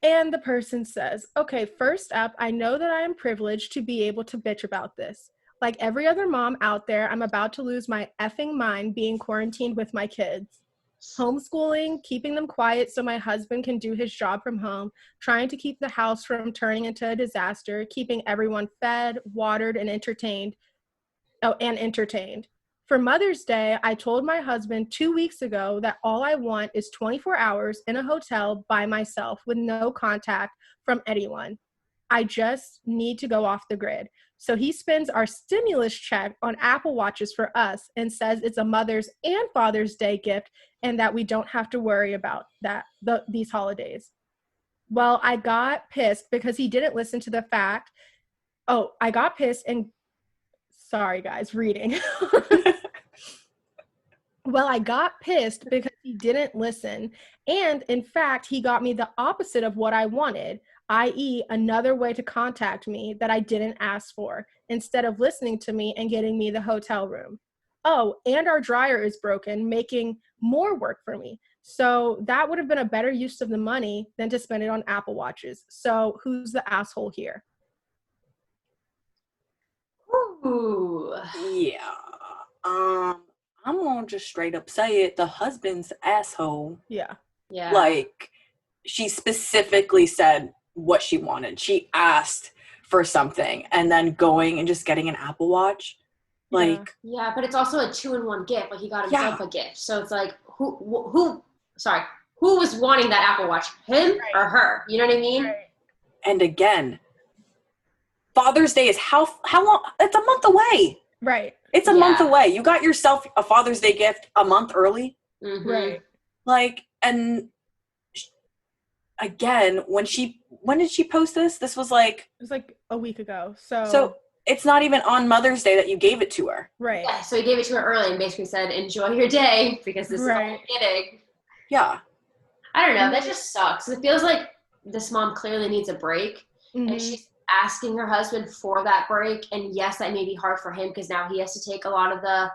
And the person says, okay, first up, I know that I am privileged to be able to bitch about this. Like every other mom out there, I'm about to lose my effing mind being quarantined with my kids. Homeschooling, keeping them quiet so my husband can do his job from home, trying to keep the house from turning into a disaster, keeping everyone fed, watered, and entertained. For Mother's Day, I told my husband 2 weeks ago that all I want is 24 hours in a hotel by myself with no contact from anyone. I just need to go off the grid. So he spends our stimulus check on Apple Watches for us and says it's a Mother's and Father's Day gift and that we don't have to worry about these holidays. Well, I got pissed because he didn't listen to the fact. Oh, I got pissed and sorry guys, reading. Well, I got pissed because he didn't listen. And in fact, he got me the opposite of what I wanted, i.e., another way to contact me that I didn't ask for, instead of listening to me and getting me the hotel room. Oh, and our dryer is broken, making more work for me. So that would have been a better use of the money than to spend it on Apple Watches. So who's the asshole here? Ooh. Yeah. I'm gonna just straight up say it. The husband's asshole. Yeah. Yeah. Like, she specifically said what she wanted. She asked for something and then going and just getting an Apple Watch. Like, yeah, but it's also a 2-in-1 gift. Like, he got himself a gift. So it's like, who was wanting that Apple Watch? Him or her? You know what I mean? Right. And again, Father's Day is how long? It's a month away. Right. It's a month away. You got yourself a Father's Day gift a month early. Mm-hmm. Right. Like, and again, when did she post this? This was like... It was like a week ago. So it's not even on Mother's Day that you gave it to her. Right. Yeah, so he gave it to her early and basically said, enjoy your day because this is all you're getting. Yeah. I don't know. That just sucks. It feels like this mom clearly needs a break. Mm-hmm. And she's asking her husband for that break. And yes, that may be hard for him because now he has to take a lot of the,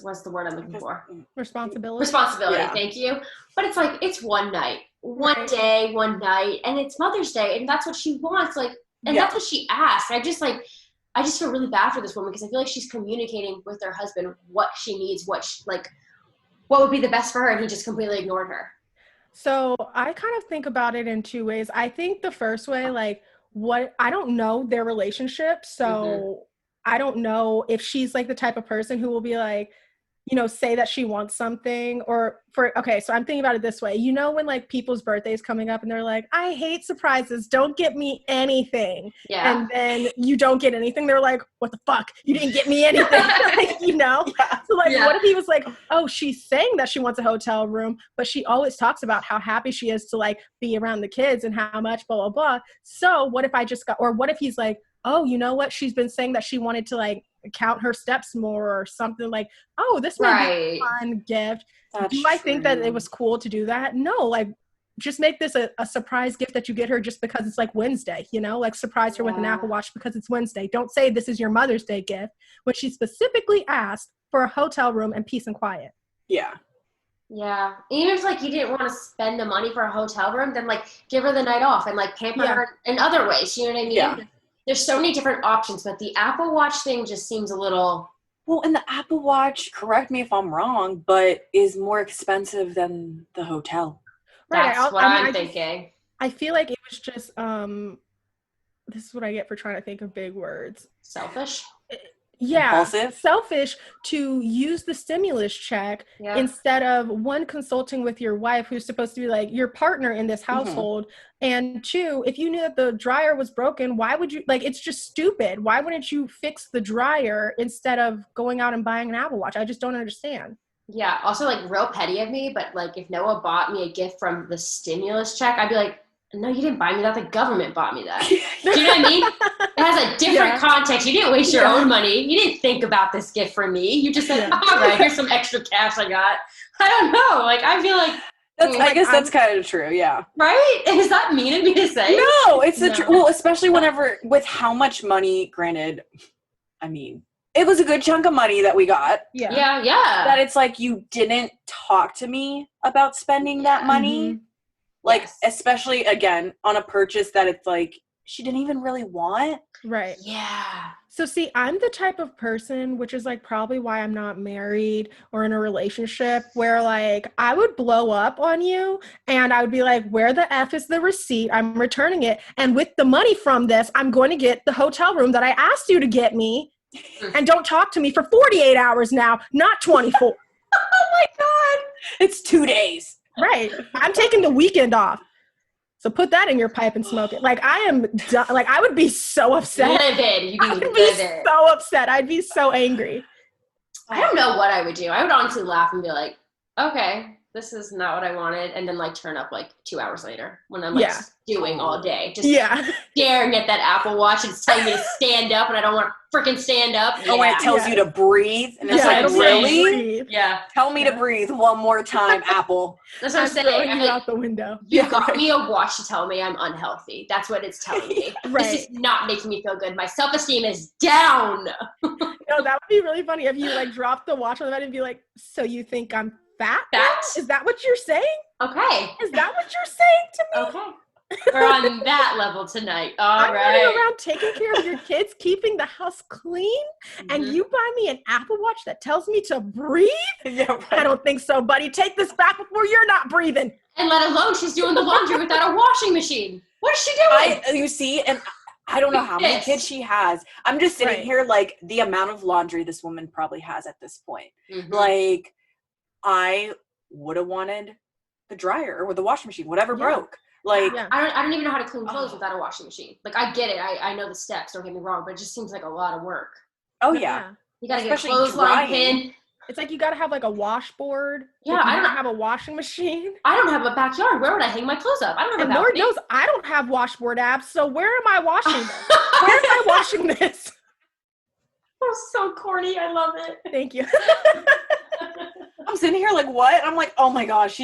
what's the word I'm looking for? Responsibility. Yeah. Thank you. But it's like, it's one night, one day, one night, and it's Mother's Day. And that's what she wants. Like, and that's what she asked. I just feel really bad for this woman because I feel like she's communicating with her husband what she needs, what would be the best for her. And he just completely ignored her. So I kind of think about it in two ways. I think the first way, I don't know their relationship. So I don't know if she's like the type of person who will be like, say that she wants something so I'm thinking about it this way. When like people's birthdays coming up and they're like, I hate surprises. Don't get me anything. Yeah. And then you don't get anything. They're like, what the fuck? You didn't get me anything. Yeah. So what if he was like, oh, she's saying that she wants a hotel room, but she always talks about how happy she is to like be around the kids and how much blah, blah, blah. So what if what if he's like, oh, you know what? She's been saying that she wanted to like count her steps more or something like, oh, this might be a fun gift. Do I think that it was cool to do that? No, like just make this a surprise gift that you get her just because it's like Wednesday, like surprise her with an Apple Watch because it's Wednesday. Don't say this is your Mother's Day gift when she specifically asked for a hotel room and peace and quiet. Yeah. Yeah. Even if like you didn't want to spend the money for a hotel room, then like give her the night off and like pamper her in other ways. You know what I mean? Yeah. There's so many different options, but the Apple Watch thing just seems a little... Well, and the Apple Watch, correct me if I'm wrong, but is more expensive than the hotel. Right. That's what I'm thinking. I feel like it was just, this is what I get for trying to think of big words. Selfish? Impulsive? Selfish to use the stimulus check instead of one, consulting with your wife who's supposed to be like your partner in this household, and two, if you knew that the dryer was broken, why would you, like, it's just stupid. Why wouldn't you fix the dryer instead of going out and buying an Apple Watch? I just don't understand. Yeah, also like real petty of me, but like if Noah bought me a gift from the stimulus check, I'd be like, No, you didn't buy me that. The government bought me that. Do you know what I mean? It has a different context. You didn't waste your own money. You didn't think about this gift for me. You just said, all right, here's some extra cash I got. I don't know. Like, I feel like I guess that's kind of true, yeah. Right? Is that mean of me to say? No, it's the truth. Well, especially whenever, with how much money, granted, I mean, it was a good chunk of money that we got. Yeah. That it's like, you didn't talk to me about spending that money. Like, especially, again, on a purchase that it's like, she didn't even really want. Right. Yeah. So see, I'm the type of person, which is like probably why I'm not married or in a relationship, where like I would blow up on you and I would be like, where the F is the receipt? I'm returning it. And with the money from this, I'm going to get the hotel room that I asked you to get me. And don't talk to me for 48 hours now, not 24. Oh my God. It's 2 days. Right. I'm taking the weekend off. So put that in your pipe and smoke it. Like, I am done. Like, I would be so upset. Livid. I would be so upset. I'd be so angry. I don't know what I would do. I would honestly laugh and be like, okay, this is not what I wanted. And then like turn up like 2 hours later when I'm like stewing all day. Just staring at that Apple Watch and it's telling me to stand up and I don't want to freaking stand up. Oh, when it tells you to breathe. And it's like, really? Yeah. Tell me to breathe one more time, Apple. That's what I'm saying. Throwing you out the window. You got me a watch to tell me I'm unhealthy. That's what it's telling me. Right. This is not making me feel good. My self-esteem is down. No, that would be really funny if you like dropped the watch on the bed and be like, so you think I'm fat? Is that what you're saying? Okay. Is that what you're saying to me? Okay. We're on that level tonight. I'm running around taking care of your kids, keeping the house clean, and you buy me an Apple Watch that tells me to breathe? Yeah, right. I don't think so, buddy. Take this back before you're not breathing. And let alone she's doing the laundry without a washing machine. What is she doing? You see, and I don't know how many kids she has. I'm just sitting here like the amount of laundry this woman probably has at this point. Like, I would have wanted the dryer or the washing machine, whatever broke. Like, I don't even know how to clean clothes without a washing machine. Like, I get it. I know the steps, don't get me wrong, but it just seems like a lot of work. Oh, yeah. You got to get a clothesline pin. It's like you got to have like a washboard. Yeah, I don't have a washing machine. I don't have a backyard. Where would I hang my clothes up? I don't have a Lord balcony. knows I don't have washboard apps, so where am I washing this? Where am I washing this? Oh, so corny. I love it. Thank you. I'm sitting here like, what? I'm like, oh my gosh,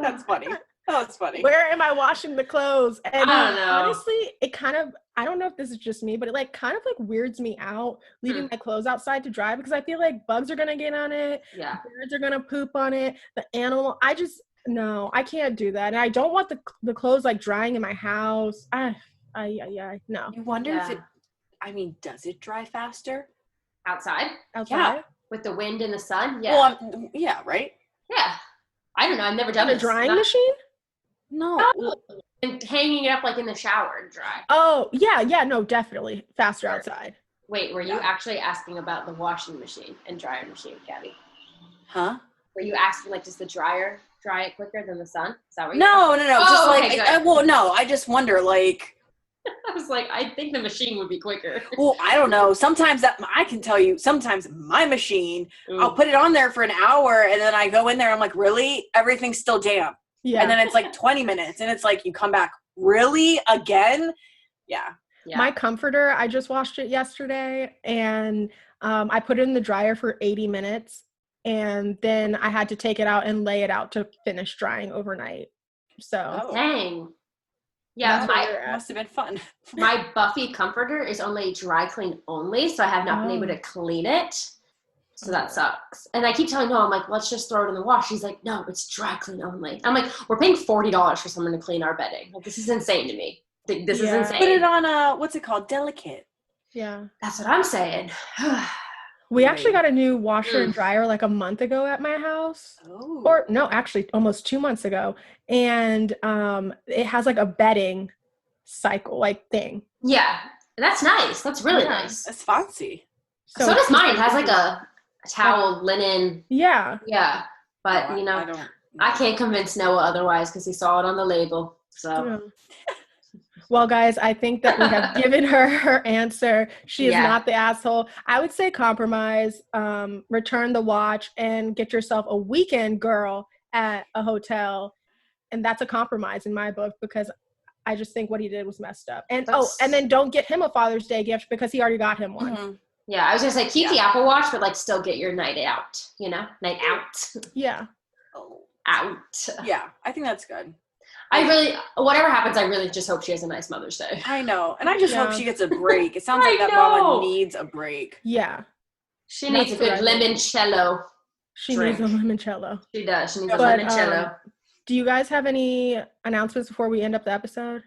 that's funny. That's funny. Where am I washing the clothes? And I don't know. honestly, it kind of, I don't know if this is just me, but it like kind of like weirds me out leaving my clothes outside to dry because I feel like bugs are going to get on it. Yeah. Birds are going to poop on it. The animal, no, I can't do that. And I don't want the clothes like drying in my house. No. You wonder if does it dry faster? Outside? Yeah. With the wind and the sun? Yeah. Well, yeah, right? Yeah. I don't know. I've never done a drying machine? No. And hanging it up like in the shower and dry. Oh, yeah, no, definitely faster outside. Wait, were you actually asking about the washing machine and dryer machine, Gabby? Huh? Were you asking like, does the dryer dry it quicker than the sun? Is that what No. Oh, just like, no, I just wonder like. I was like, I think the machine would be quicker. Well, I don't know. Sometimes I can tell you, sometimes my machine, I'll put it on there for an hour and then I go in there. I'm like, really? Everything's still damp. Yeah. And then it's like 20 minutes and it's like, you come back, really? Again? Yeah. My comforter, I just washed it yesterday and I put it in the dryer for 80 minutes and then I had to take it out and lay it out to finish drying overnight. So. Dang. Yeah, must have been fun. My Buffy comforter is only dry clean only, so I have not been able to clean it. So that sucks. And I keep telling Noah, I'm like, let's just throw it in the wash. He's like, no, it's dry clean only. I'm like, we're paying $40 for someone to clean our bedding. Like, this is insane to me. This is insane. Put it on what's it called? Delicate. Yeah. That's what I'm saying. We actually got a new washer and dryer like a month ago at my house. Oh. Or no, actually almost 2 months ago. And it has like a bedding cycle like thing. Yeah. That's nice. That's really nice. That's fancy. So does mine. It has like a towel, linen. Yeah. Yeah. But I can't convince Noah otherwise because he saw it on the label. So. Yeah. Well, guys, I think that we have given her answer. She is not the asshole. I would say compromise, return the watch, and get yourself a weekend girl at a hotel. And that's a compromise in my book because I just think what he did was messed up. And and then don't get him a Father's Day gift because he already got him one. Mm-hmm. Yeah, I was gonna say keep the Apple Watch, but like still get your night out, night out. Yeah. Out. Yeah, I think that's good. Whatever happens, I really just hope she has a nice Mother's Day. I know. And I just hope she gets a break. It sounds like that mama needs a break. Yeah. She needs a good limoncello. She needs a limoncello. She does. She needs a limoncello. Do you guys have any announcements before we end up the episode?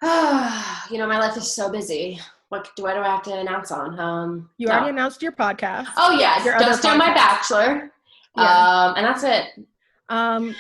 My life is so busy. What do I have to announce on? You already announced your podcast. Oh, yeah. Don't Steal My Bachelor. Yeah. And that's it. On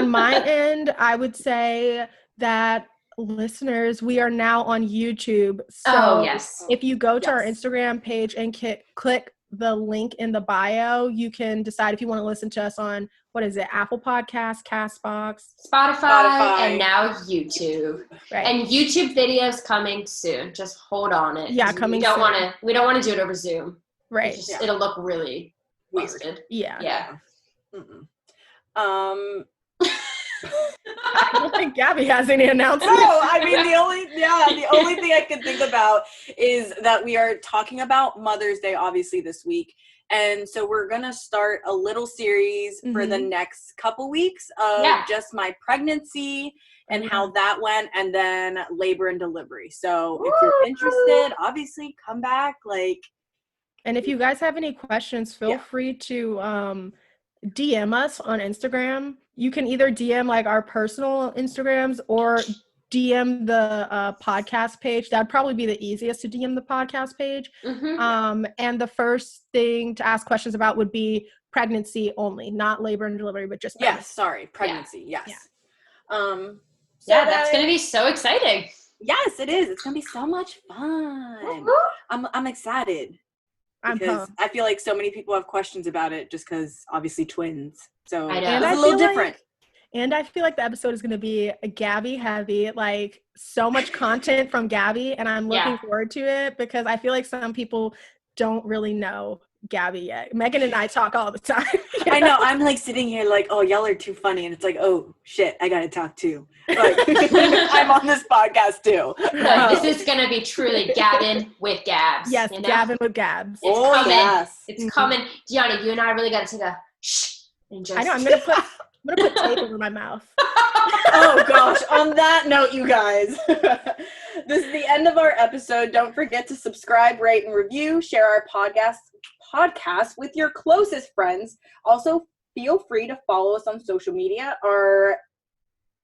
my end, I would say that listeners, we are now on YouTube. So if you go to our Instagram page and click the link in the bio, you can decide if you want to listen to us on, what is it, Apple Podcasts, Castbox, Spotify, and now YouTube. Right. And YouTube videos coming soon. Just hold on it. Yeah, coming soon. We don't want to do it over Zoom. Right. It'll look really weird. Busted. Yeah. Mm-mm. I don't think Gabby has any announcements. No, I mean the only thing I can think about is that we are talking about Mother's Day obviously this week. And so we're going to start a little series for the next couple weeks of just my pregnancy and how that went, and then labor and delivery. So if you're interested, obviously come back. And if you guys have any questions, feel free to DM us on Instagram. You can either DM our personal Instagrams or DM the podcast page. That'd probably be the easiest, to DM the podcast page. And the first thing to ask questions about would be pregnancy only, not labor and delivery, but just pregnancy. Yes. That's going to be so exciting. Yes, it is. It's going to be so much fun. I'm excited. Because I feel like so many people have questions about it just because obviously twins. So it's a little different. And I feel like the episode is going to be Gabby heavy, so much content from Gabby. And I'm looking forward to it because I feel like some people don't really know Gabby yet. Megan and I talk all the time. I know. I'm sitting here oh, y'all are too funny. And it's oh, shit, I got to talk too. I'm on this podcast too. This is going to be truly Gavin with Gabs. Yes, Gavin with Gabs. It's coming. Yes. It's coming. Gianni, you and I really got to take a shh. And just... I know. I'm going to put tape over my mouth. Oh, gosh. On that note, you guys, this is the end of our episode. Don't forget to subscribe, rate, and review. Share our podcast with your closest friends. Also, feel free to follow us on social media. Our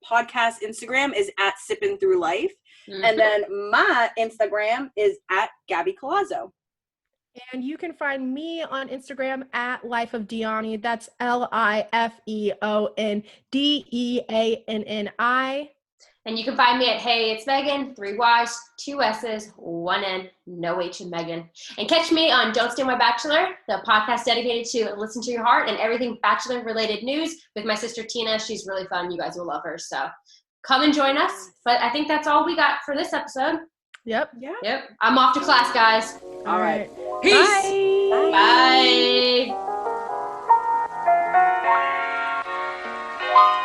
podcast Instagram is @sippinthroughlife. And then my Instagram is @Gabby Colazzo. And you can find me on Instagram @lifeofdeanni. That's LifeonDeanni. And you can find me at Hey It's Megan, 3 Y's, 2 S's, 1 N, no H in Megan. And catch me on Don't Steal My Bachelor, the podcast dedicated to listen to your heart and everything Bachelor related news with my sister Tina. She's really fun. You guys will love her. So come and join us. But I think that's all we got for this episode. Yep. I'm off to class, guys. All right. Peace. Bye. Bye.